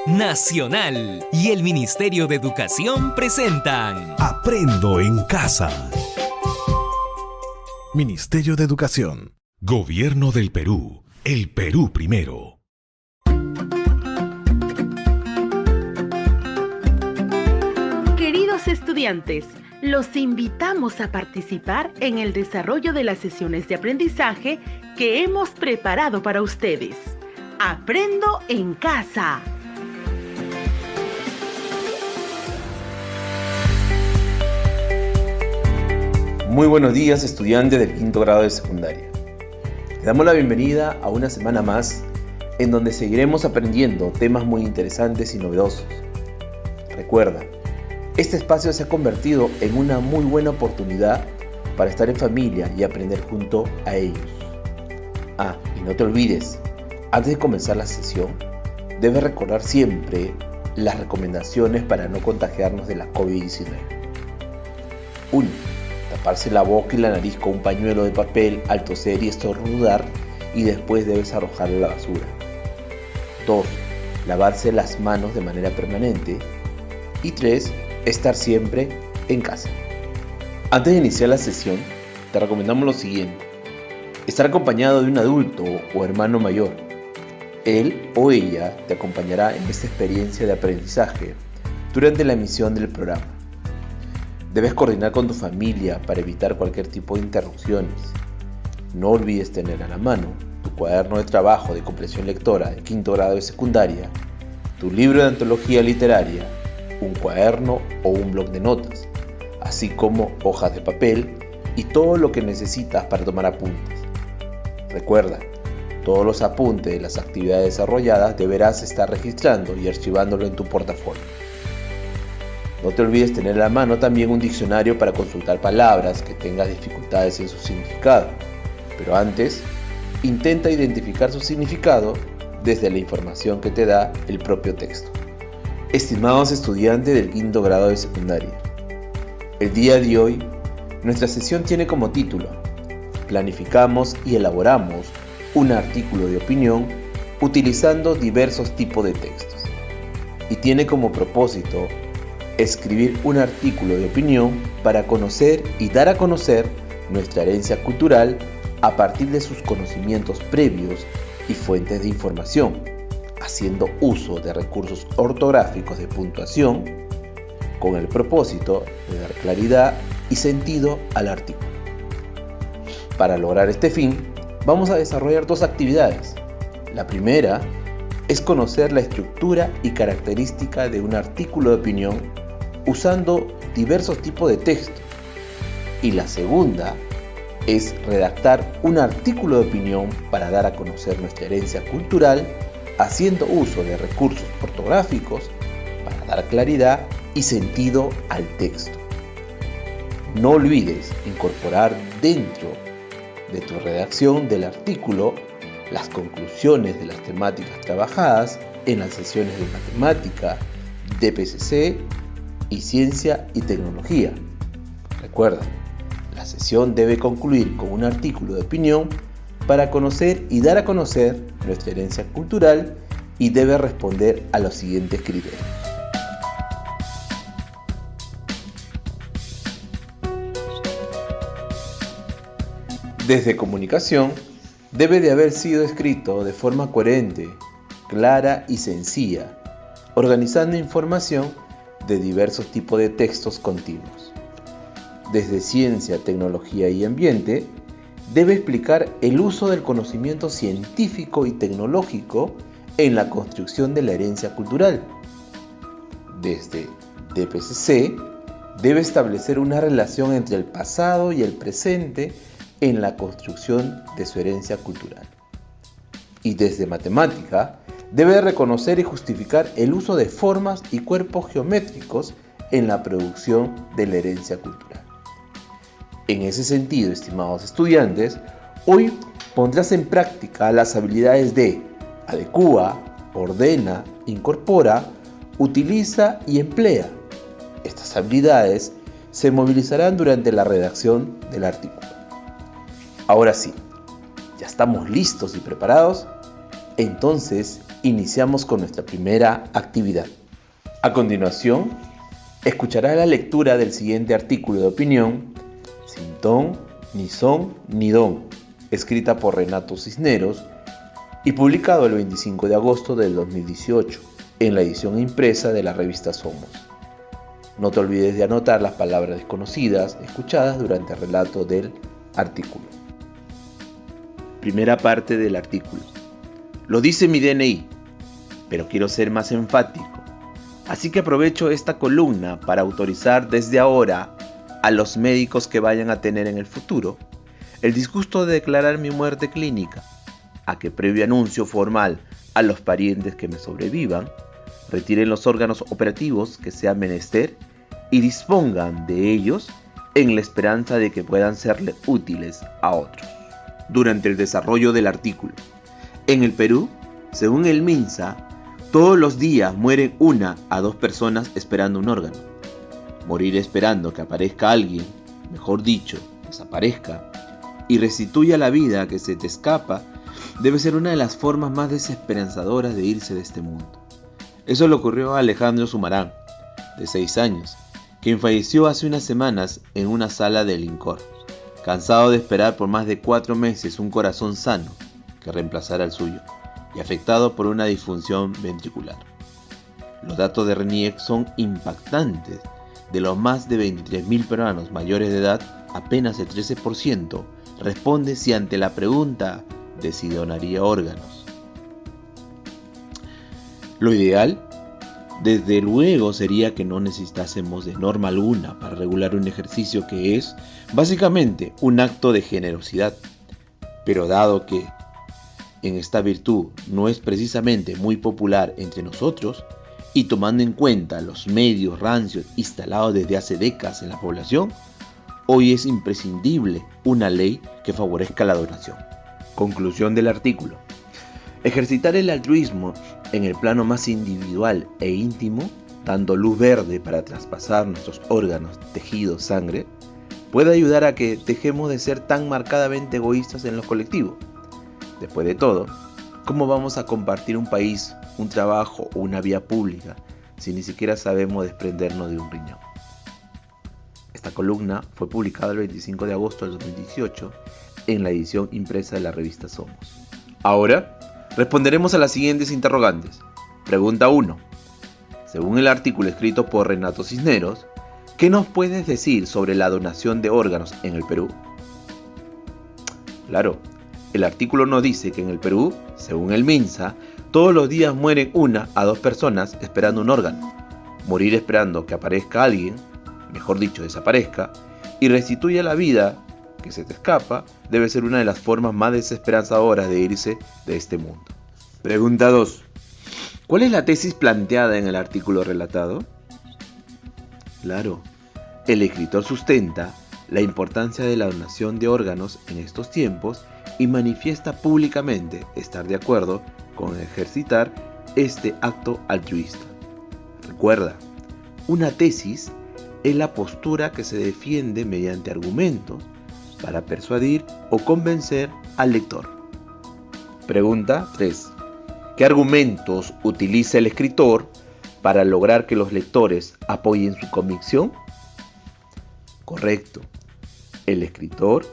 Nacional y el Ministerio de Educación presentan Aprendo en Casa. Ministerio de Educación. Gobierno del Perú. El Perú primero. Queridos estudiantes, los invitamos a participar en el desarrollo de las sesiones de aprendizaje que hemos preparado para ustedes. Aprendo en Casa. Muy buenos días, estudiantes del quinto grado de secundaria. Le damos la bienvenida a una semana más en donde seguiremos aprendiendo temas muy interesantes y novedosos. Recuerda, este espacio se ha convertido en una muy buena oportunidad para estar en familia y aprender junto a ellos. Y no te olvides, antes de comenzar la sesión, debes recordar siempre las recomendaciones para no contagiarnos de la COVID-19. 1. Taparse la boca y la nariz con un pañuelo de papel al toser y estornudar y después debes arrojarlo a la basura. 2. Lavarse las manos de manera permanente. Y 3. Estar siempre en casa. Antes de iniciar la sesión, te recomendamos lo siguiente. Estar acompañado de un adulto o hermano mayor. Él o ella te acompañará en esta experiencia de aprendizaje durante la emisión del programa. Debes coordinar con tu familia para evitar cualquier tipo de interrupciones. No olvides tener a la mano tu cuaderno de trabajo de comprensión lectora de quinto grado de secundaria, tu libro de antología literaria, un cuaderno o un bloc de notas, así como hojas de papel y todo lo que necesitas para tomar apuntes. Recuerda, todos los apuntes de las actividades desarrolladas deberás estar registrando y archivándolo en tu portafolio. No te olvides tener a la mano también un diccionario para consultar palabras que tengas dificultades en su significado. Pero antes, intenta identificar su significado desde la información que te da el propio texto. Estimados estudiantes del quinto grado de secundaria, el día de hoy, nuestra sesión tiene como título: Planificamos y elaboramos un artículo de opinión utilizando diversos tipos de textos. Y tiene como propósito escribir un artículo de opinión para conocer y dar a conocer nuestra herencia cultural a partir de sus conocimientos previos y fuentes de información, haciendo uso de recursos ortográficos de puntuación con el propósito de dar claridad y sentido al artículo. Para lograr este fin, vamos a desarrollar dos actividades. La primera es conocer la estructura y característica de un artículo de opinión usando diversos tipos de texto. Y la segunda es redactar un artículo de opinión para dar a conocer nuestra herencia cultural haciendo uso de recursos ortográficos para dar claridad y sentido al texto. No olvides incorporar dentro de tu redacción del artículo las conclusiones de las temáticas trabajadas en las sesiones de matemática, DPCC y ciencia y tecnología. Recuerda, la sesión debe concluir con un artículo de opinión para conocer y dar a conocer nuestra herencia cultural y debe responder a los siguientes criterios. Desde comunicación, debe de haber sido escrito de forma coherente, clara y sencilla, organizando información de diversos tipos de textos continuos. Desde ciencia, tecnología y ambiente, debe explicar el uso del conocimiento científico y tecnológico en la construcción de la herencia cultural. Desde DPCC, debe establecer una relación entre el pasado y el presente en la construcción de su herencia cultural. Y desde matemática, debe reconocer y justificar el uso de formas y cuerpos geométricos en la producción de la herencia cultural. En ese sentido, estimados estudiantes, hoy pondrás en práctica las habilidades de adecúa, ordena, incorpora, utiliza y emplea. Estas habilidades se movilizarán durante la redacción del artículo. Ahora sí, ¿ya estamos listos y preparados? Entonces, iniciamos con nuestra primera actividad. A continuación, escuchará la lectura del siguiente artículo de opinión, Sin ton, ni son, ni don, escrita por Renato Cisneros y publicado el 25 de agosto del 2018 en la edición impresa de la revista Somos. No te olvides de anotar las palabras desconocidas escuchadas durante el relato del artículo. Primera parte del artículo. Lo dice mi DNI, pero quiero ser más enfático. Así que aprovecho esta columna para autorizar desde ahora a los médicos que vayan a tener en el futuro el disgusto de declarar mi muerte clínica, a que previo anuncio formal a los parientes que me sobrevivan, retiren los órganos operativos que sea menester y dispongan de ellos en la esperanza de que puedan serle útiles a otros. Durante el desarrollo del artículo, en el Perú, según el MINSA, todos los días mueren 1 a 2 personas esperando un órgano. Morir esperando que aparezca alguien, mejor dicho, desaparezca, y restituya la vida que se te escapa, debe ser una de las formas más desesperanzadoras de irse de este mundo. Eso le ocurrió a Alejandro Sumarán, de 6 años, quien falleció hace unas semanas en una sala del INCOR, cansado de esperar por más de 4 meses un corazón sano que reemplazara el suyo, y afectado por una disfunción ventricular. Los datos de RENIEC son impactantes. De los más de 23.000 peruanos mayores de edad, apenas el 13% responde si ante la pregunta de si donaría órganos. Lo ideal, desde luego, sería que no necesitásemos de norma alguna para regular un ejercicio que es, básicamente, un acto de generosidad. Pero dado que en esta virtud no es precisamente muy popular entre nosotros, y tomando en cuenta los medios rancios instalados desde hace décadas en la población, hoy es imprescindible una ley que favorezca la donación. Conclusión del artículo. Ejercitar el altruismo en el plano más individual e íntimo, dando luz verde para traspasar nuestros órganos, tejidos, sangre, puede ayudar a que dejemos de ser tan marcadamente egoístas en lo colectivo. Después de todo, ¿cómo vamos a compartir un país, un trabajo o una vía pública si ni siquiera sabemos desprendernos de un riñón? Esta columna fue publicada el 25 de agosto del 2018 en la edición impresa de la revista Somos. Ahora, responderemos a las siguientes interrogantes. Pregunta 1. Según el artículo escrito por Renato Cisneros, ¿qué nos puedes decir sobre la donación de órganos en el Perú? Claro, el artículo nos dice que en el Perú, según el MINSA, todos los días mueren 1 a 2 personas esperando un órgano. Morir esperando que aparezca alguien, mejor dicho, desaparezca, y restituya la vida que se te escapa, debe ser una de las formas más desesperanzadoras de irse de este mundo. Pregunta 2. ¿Cuál es la tesis planteada en el artículo relatado? Claro, el escritor sustenta la importancia de la donación de órganos en estos tiempos y manifiesta públicamente estar de acuerdo con ejercitar este acto altruista. Recuerda, una tesis es la postura que se defiende mediante argumentos para persuadir o convencer al lector. Pregunta 3. ¿Qué argumentos utiliza el escritor para lograr que los lectores apoyen su convicción? Correcto. El escritor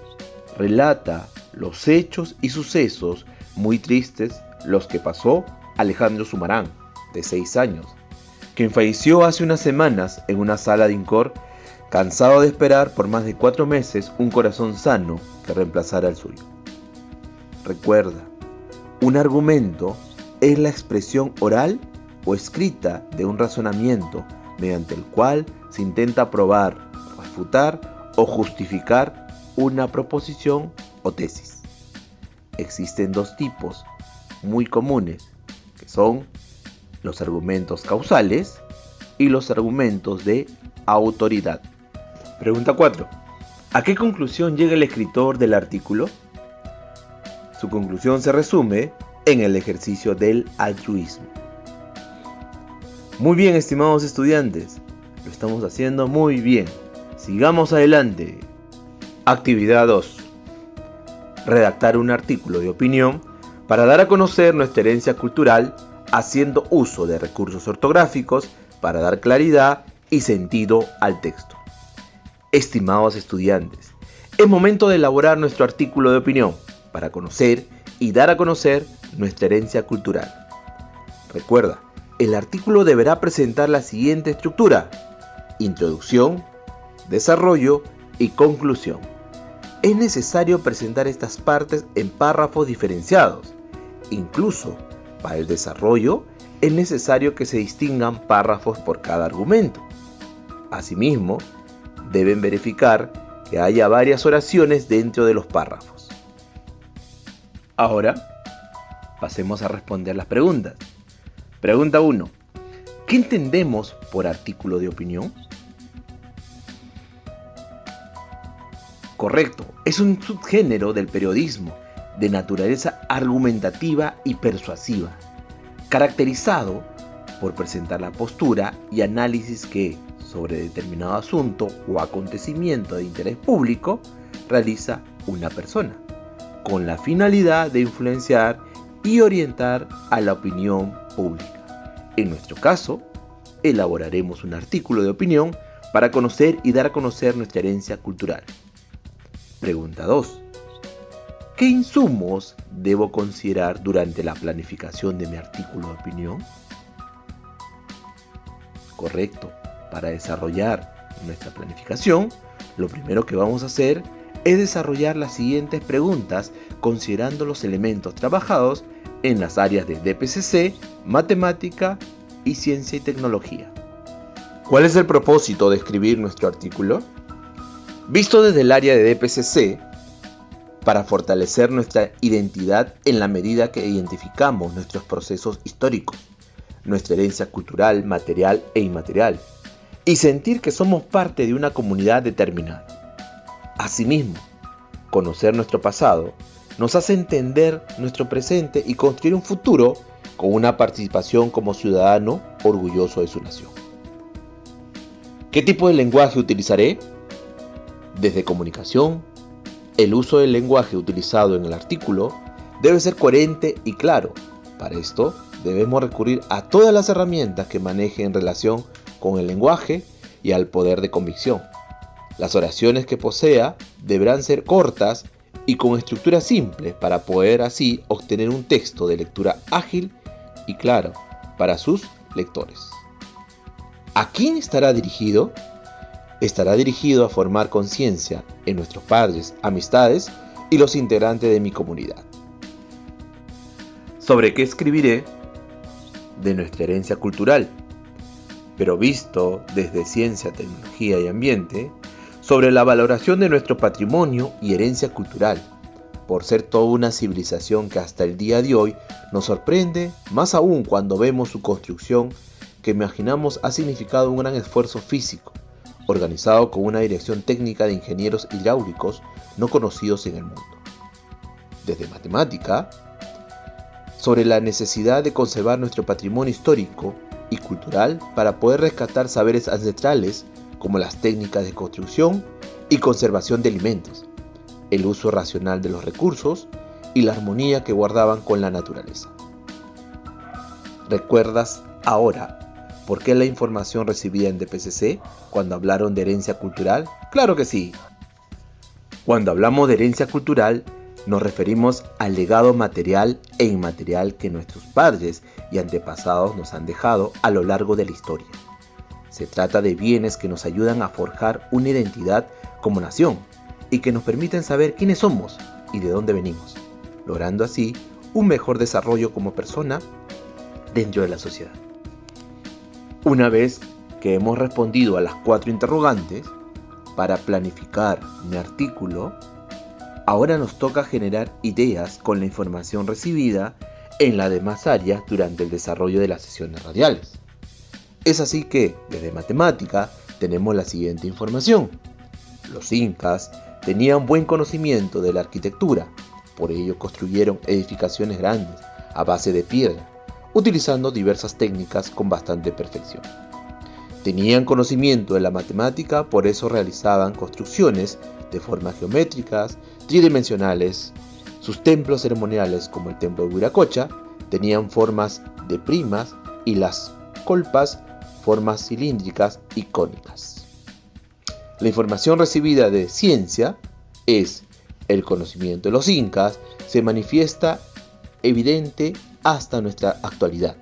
relata los hechos y sucesos muy tristes los que pasó Alejandro Sumarán, de 6 años, quien falleció hace unas semanas en una sala de INCOR, cansado de esperar por más de 4 meses un corazón sano que reemplazara el suyo. Recuerda, un argumento es la expresión oral o escrita de un razonamiento mediante el cual se intenta probar, refutar o justificar una proposición o tesis. Existen 2 tipos muy comunes, que son los argumentos causales y los argumentos de autoridad. Pregunta 4. ¿A qué conclusión llega el escritor del artículo? Su conclusión se resume en el ejercicio del altruismo. Muy bien, estimados estudiantes, lo estamos haciendo muy bien. Sigamos adelante. Actividad 2. Redactar un artículo de opinión para dar a conocer nuestra herencia cultural haciendo uso de recursos ortográficos para dar claridad y sentido al texto. Estimados estudiantes, es momento de elaborar nuestro artículo de opinión para conocer y dar a conocer nuestra herencia cultural. Recuerda, el artículo deberá presentar la siguiente estructura: introducción, desarrollo y conclusión. Es necesario presentar estas partes en párrafos diferenciados. Incluso para el desarrollo es necesario que se distingan párrafos por cada argumento. Asimismo, deben verificar que haya varias oraciones dentro de los párrafos. Ahora, pasemos a responder las preguntas. Pregunta 1. ¿Qué entendemos por artículo de opinión? Correcto, es un subgénero del periodismo de naturaleza argumentativa y persuasiva, caracterizado por presentar la postura y análisis que, sobre determinado asunto o acontecimiento de interés público, realiza una persona, con la finalidad de influenciar y orientar a la opinión pública. En nuestro caso, elaboraremos un artículo de opinión para conocer y dar a conocer nuestra herencia cultural. Pregunta 2. ¿Qué insumos debo considerar durante la planificación de mi artículo de opinión? Correcto. Para desarrollar nuestra planificación, lo primero que vamos a hacer es desarrollar las siguientes preguntas considerando los elementos trabajados en las áreas de DPCC, matemática y ciencia y tecnología. ¿Cuál es el propósito de escribir nuestro artículo? Visto desde el área de DPCC, para fortalecer nuestra identidad en la medida que identificamos nuestros procesos históricos, nuestra herencia cultural, material e inmaterial, y sentir que somos parte de una comunidad determinada. Asimismo, conocer nuestro pasado nos hace entender nuestro presente y construir un futuro con una participación como ciudadano orgulloso de su nación. ¿Qué tipo de lenguaje utilizaré? Desde comunicación, el uso del lenguaje utilizado en el artículo debe ser coherente y claro. Para esto, debemos recurrir a todas las herramientas que maneje en relación con el lenguaje y al poder de convicción. Las oraciones que posea deberán ser cortas y con estructura simple para poder así obtener un texto de lectura ágil y claro para sus lectores. ¿A quién estará dirigido? Estará dirigido a formar conciencia en nuestros padres, amistades y los integrantes de mi comunidad. ¿Sobre qué escribiré? De nuestra herencia cultural, pero visto desde ciencia, tecnología y ambiente, sobre la valoración de nuestro patrimonio y herencia cultural, por ser toda una civilización que hasta el día de hoy nos sorprende, más aún cuando vemos su construcción, que imaginamos ha significado un gran esfuerzo físico, organizado con una dirección técnica de ingenieros hidráulicos no conocidos en el mundo. Desde matemática, sobre la necesidad de conservar nuestro patrimonio histórico y cultural para poder rescatar saberes ancestrales como las técnicas de construcción y conservación de alimentos, el uso racional de los recursos y la armonía que guardaban con la naturaleza. ¿Recuerdas ahora por qué la información recibida en DPCC cuando hablaron de herencia cultural? ¡Claro que sí! Cuando hablamos de herencia cultural, nos referimos al legado material e inmaterial que nuestros padres y antepasados nos han dejado a lo largo de la historia. Se trata de bienes que nos ayudan a forjar una identidad como nación y que nos permiten saber quiénes somos y de dónde venimos, logrando así un mejor desarrollo como persona dentro de la sociedad. Una vez que hemos respondido a las 4 interrogantes, para planificar mi artículo, ahora nos toca generar ideas con la información recibida en las demás áreas durante el desarrollo de las sesiones radiales. Es así que, desde matemática, tenemos la siguiente información. Los incas tenían buen conocimiento de la arquitectura, por ello construyeron edificaciones grandes a base de piedra, utilizando diversas técnicas con bastante perfección. Tenían conocimiento de la matemática, por eso realizaban construcciones de formas geométricas, tridimensionales. Sus templos ceremoniales, como el templo de Huiracocha, tenían formas de primas y las colpas formas cilíndricas y cónicas. La información recibida de ciencia es el conocimiento de los incas, se manifiesta evidente hasta nuestra actualidad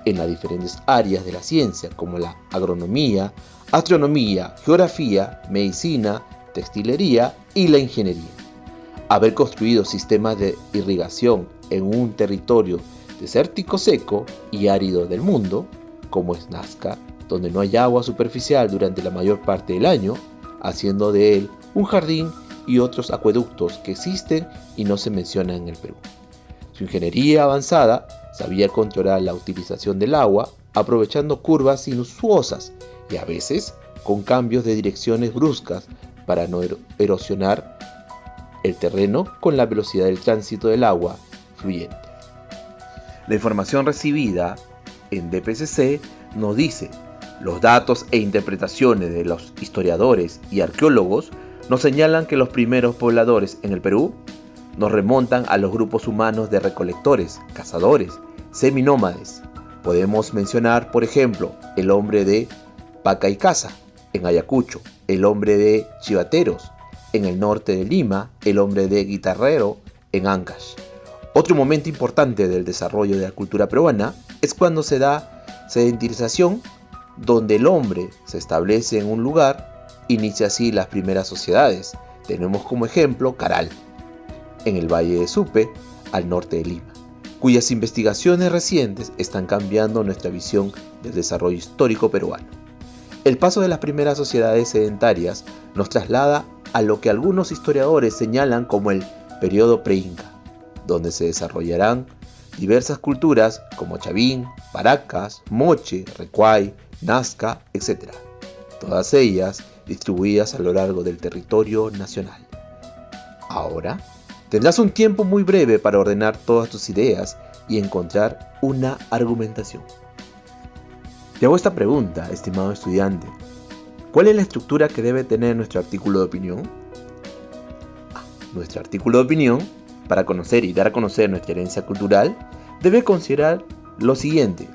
en las diferentes áreas de la ciencia como la agronomía, astronomía, geografía, medicina, textilería y la ingeniería. Haber construido sistemas de irrigación en un territorio desértico seco y árido del mundo, como es Nazca, donde no hay agua superficial durante la mayor parte del año, haciendo de él un jardín y otros acueductos que existen y no se mencionan en el Perú. Su ingeniería avanzada sabía controlar la utilización del agua, aprovechando curvas sinuosas y a veces con cambios de direcciones bruscas para no erosionar el terreno con la velocidad del tránsito del agua fluyente. La información recibida en DPCC nos dice: los datos e interpretaciones de los historiadores y arqueólogos nos señalan que los primeros pobladores en el Perú nos remontan a los grupos humanos de recolectores, cazadores, seminómades. Podemos mencionar, por ejemplo, el hombre de Pacaycasa, en Ayacucho, el hombre de Chivateros, en el norte de Lima, el hombre de Guitarrero, en Ancash. Otro momento importante del desarrollo de la cultura peruana es cuando se da sedentarización, donde el hombre se establece en un lugar, inicia así las primeras sociedades. Tenemos como ejemplo Caral, en el Valle de Supe, al norte de Lima, cuyas investigaciones recientes están cambiando nuestra visión del desarrollo histórico peruano. El paso de las primeras sociedades sedentarias nos traslada a lo que algunos historiadores señalan como el periodo pre-inca, donde se desarrollarán diversas culturas como Chavín, Paracas, Moche, Recuay, Nazca, etc. Todas ellas distribuidas a lo largo del territorio nacional. Ahora, tendrás un tiempo muy breve para ordenar todas tus ideas y encontrar una argumentación. Te hago esta pregunta, estimado estudiante. ¿Cuál es la estructura que debe tener nuestro artículo de opinión? Nuestro artículo de opinión, para conocer y dar a conocer nuestra herencia cultural, debe considerar lo siguiente.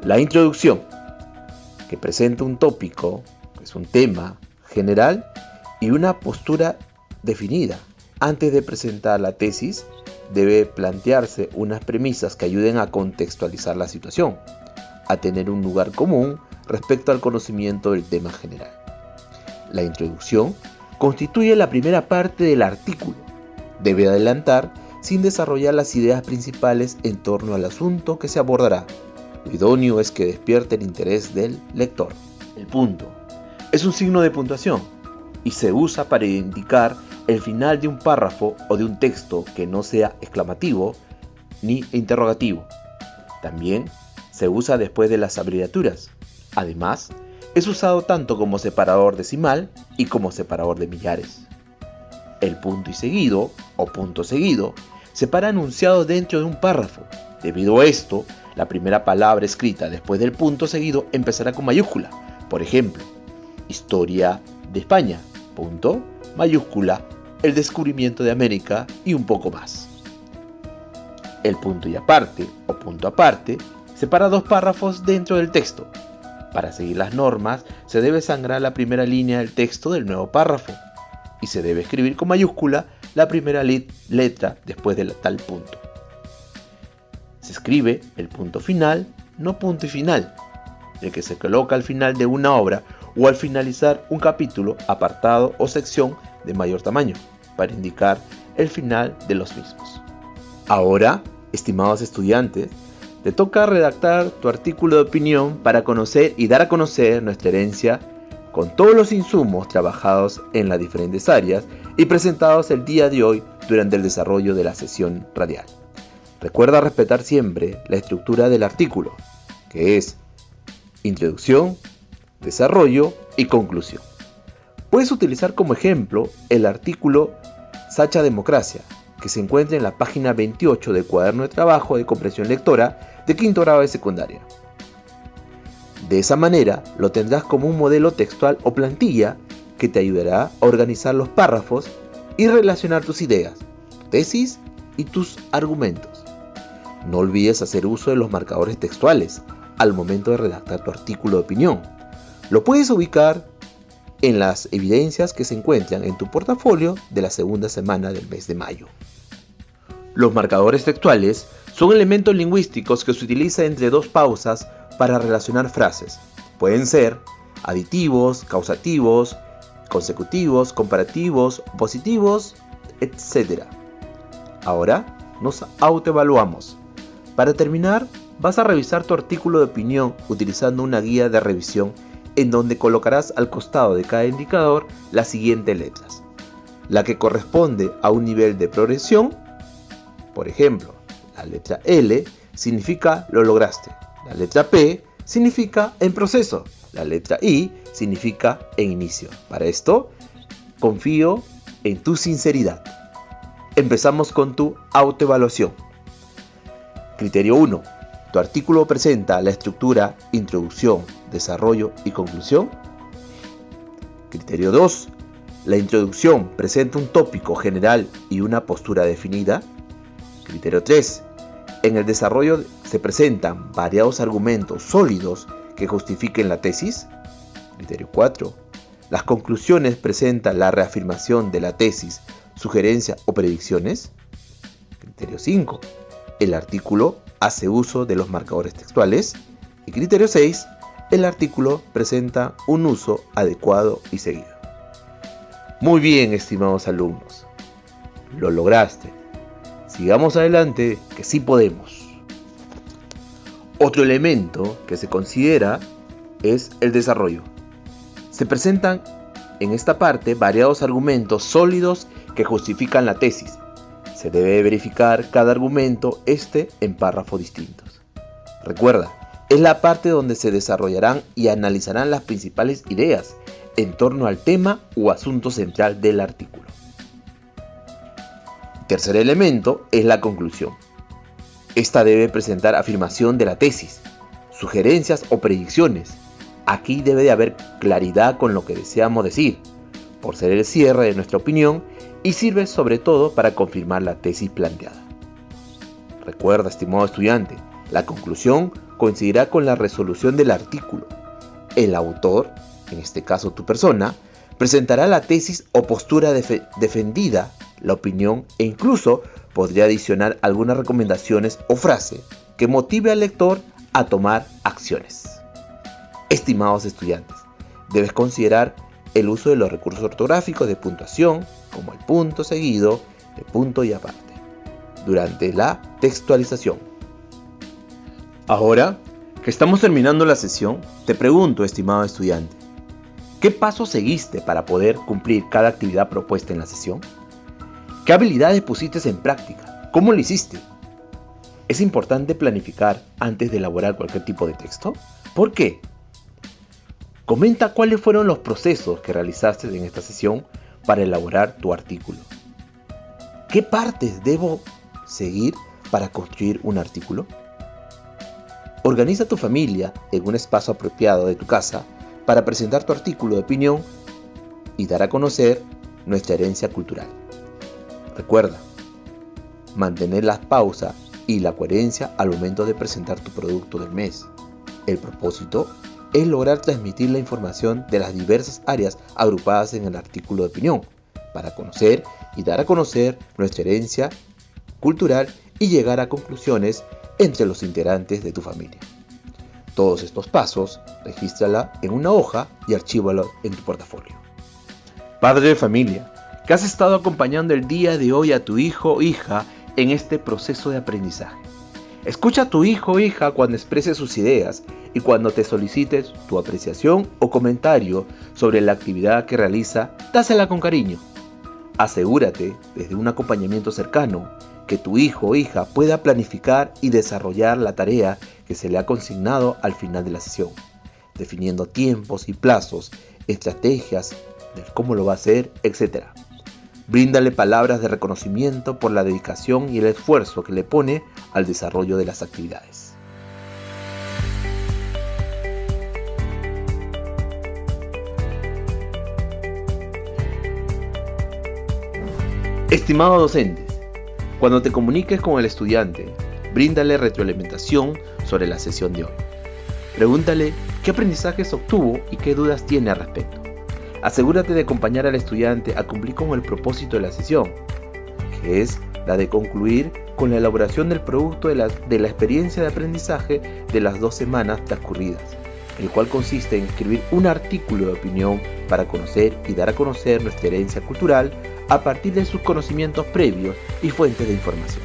La introducción, que presenta un tópico, que es un tema general, y una postura definida. Antes de presentar la tesis, debe plantearse unas premisas que ayuden a contextualizar la situación, a tener un lugar común respecto al conocimiento del tema general. La introducción constituye la primera parte del artículo. Debe adelantar sin desarrollar las ideas principales en torno al asunto que se abordará. Lo idóneo es que despierte el interés del lector. El punto es un signo de puntuación y se usa para indicar el final de un párrafo o de un texto que no sea exclamativo ni interrogativo. También se usa después de las abreviaturas. Además, es usado tanto como separador decimal y como separador de millares. El punto y seguido o punto seguido separa enunciados dentro de un párrafo. Debido a esto, la primera palabra escrita después del punto seguido empezará con mayúscula. Por ejemplo, historia de España, punto, mayúscula, el descubrimiento de América y un poco más. El punto y aparte o punto aparte separa dos párrafos dentro del texto. Para seguir las normas, se debe sangrar la primera línea del texto del nuevo párrafo y se debe escribir con mayúscula la primera letra después de tal punto. Se escribe el punto final, no punto y final, el que se coloca al final de una obra o al finalizar un capítulo, apartado o sección de mayor tamaño, para indicar el final de los mismos. Ahora, estimados estudiantes, te toca redactar tu artículo de opinión para conocer y dar a conocer nuestra herencia con todos los insumos trabajados en las diferentes áreas y presentados el día de hoy durante el desarrollo de la sesión radial. Recuerda respetar siempre la estructura del artículo, que es introducción, desarrollo y conclusión. Puedes utilizar como ejemplo el artículo Sacha Democracia, que se encuentra en la página 28 del cuaderno de trabajo de comprensión lectora de quinto grado de secundaria. De esa manera lo tendrás como un modelo textual o plantilla que te ayudará a organizar los párrafos y relacionar tus ideas, tu tesis y tus argumentos. No olvides hacer uso de los marcadores textuales al momento de redactar tu artículo de opinión. Lo puedes ubicar en las evidencias que se encuentran en tu portafolio de la segunda semana del mes de mayo. Los marcadores textuales son elementos lingüísticos que se utilizan entre dos pausas para relacionar frases. Pueden ser aditivos, causativos, consecutivos, comparativos, opositivos, etc. Ahora nos autoevaluamos. Para terminar, vas a revisar tu artículo de opinión utilizando una guía de revisión en donde colocarás al costado de cada indicador las siguientes letras. La que corresponde a un nivel de progresión, por ejemplo, la letra L significa lo lograste, la letra P significa en proceso, la letra I significa en inicio. Para esto, confío en tu sinceridad. Empezamos con tu autoevaluación. Criterio 1. ¿Tu artículo presenta la estructura introducción, desarrollo y conclusión? Criterio 2. ¿La introducción presenta un tópico general y una postura definida? Criterio 3. En el desarrollo se presentan variados argumentos sólidos que justifiquen la tesis. Criterio 4. Las conclusiones presentan la reafirmación de la tesis, sugerencias o predicciones. Criterio 5. El artículo hace uso de los marcadores textuales. Y criterio 6. El artículo presenta un uso adecuado y seguido. Muy bien, estimados alumnos. Lo lograste. Sigamos adelante, que sí podemos. Otro elemento que se considera es el desarrollo. Se presentan en esta parte variados argumentos sólidos que justifican la tesis. Se debe verificar cada argumento en párrafos distintos. Recuerda, es la parte donde se desarrollarán y analizarán las principales ideas en torno al tema o asunto central del artículo. Tercer elemento es la conclusión. Esta debe presentar afirmación de la tesis, sugerencias o predicciones. Aquí debe de haber claridad con lo que deseamos decir, por ser el cierre de nuestra opinión y sirve sobre todo para confirmar la tesis planteada. Recuerda, estimado estudiante, la conclusión coincidirá con la resolución del artículo. El autor, en este caso tu persona, presentará la tesis o postura defendida, la opinión e incluso podría adicionar algunas recomendaciones o frase que motive al lector a tomar acciones. Estimados estudiantes, debes considerar el uso de los recursos ortográficos de puntuación, como el punto seguido, de punto y aparte, durante la textualización. Ahora que estamos terminando la sesión, te pregunto, estimado estudiante, ¿qué pasos seguiste para poder cumplir cada actividad propuesta en la sesión? ¿Qué habilidades pusiste en práctica? ¿Cómo lo hiciste? ¿Es importante planificar antes de elaborar cualquier tipo de texto? ¿Por qué? Comenta cuáles fueron los procesos que realizaste en esta sesión para elaborar tu artículo. ¿Qué partes debo seguir para construir un artículo? Organiza tu familia en un espacio apropiado de tu casa para presentar tu artículo de opinión y dar a conocer nuestra herencia cultural. Recuerda, mantener la pausa y la coherencia al momento de presentar tu producto del mes. El propósito es lograr transmitir la información de las diversas áreas agrupadas en el artículo de opinión, para conocer y dar a conocer nuestra herencia cultural y llegar a conclusiones entre los integrantes de tu familia. Todos estos pasos, regístrala en una hoja y archívalo en tu portafolio. Padre de familia, que has estado acompañando el día de hoy a tu hijo o hija en este proceso de aprendizaje. Escucha a tu hijo o hija cuando exprese sus ideas y cuando te solicites tu apreciación o comentario sobre la actividad que realiza, dásela con cariño. Asegúrate, desde un acompañamiento cercano, que tu hijo o hija pueda planificar y desarrollar la tarea que se le ha consignado al final de la sesión, definiendo tiempos y plazos, estrategias de cómo lo va a hacer, etc. Bríndale palabras de reconocimiento por la dedicación y el esfuerzo que le pone al desarrollo de las actividades. Estimados docentes, cuando te comuniques con el estudiante, Bríndale retroalimentación sobre la sesión de hoy. Pregúntale qué aprendizajes obtuvo y qué dudas tiene al respecto. Asegúrate de acompañar al estudiante a cumplir con el propósito de la sesión, que es la de concluir con la elaboración del producto de la experiencia de aprendizaje de las 2 semanas transcurridas, el cual consiste en escribir un artículo de opinión para conocer y dar a conocer nuestra herencia cultural a partir de sus conocimientos previos y fuentes de información,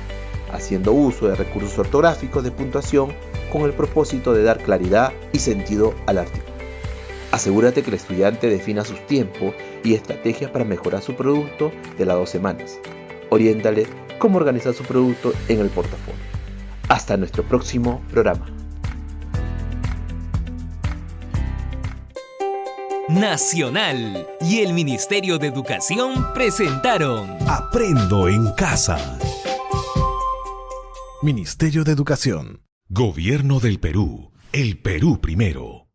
haciendo uso de recursos ortográficos de puntuación con el propósito de dar claridad y sentido al artículo. Asegúrate que el estudiante defina sus tiempos y estrategias para mejorar su producto de las 2 semanas. Oriéntale cómo organizar su producto en el portafolio. Hasta nuestro próximo programa. Nacional y el Ministerio de Educación presentaron Aprendo en casa. Ministerio de Educación. Gobierno del Perú. El Perú primero.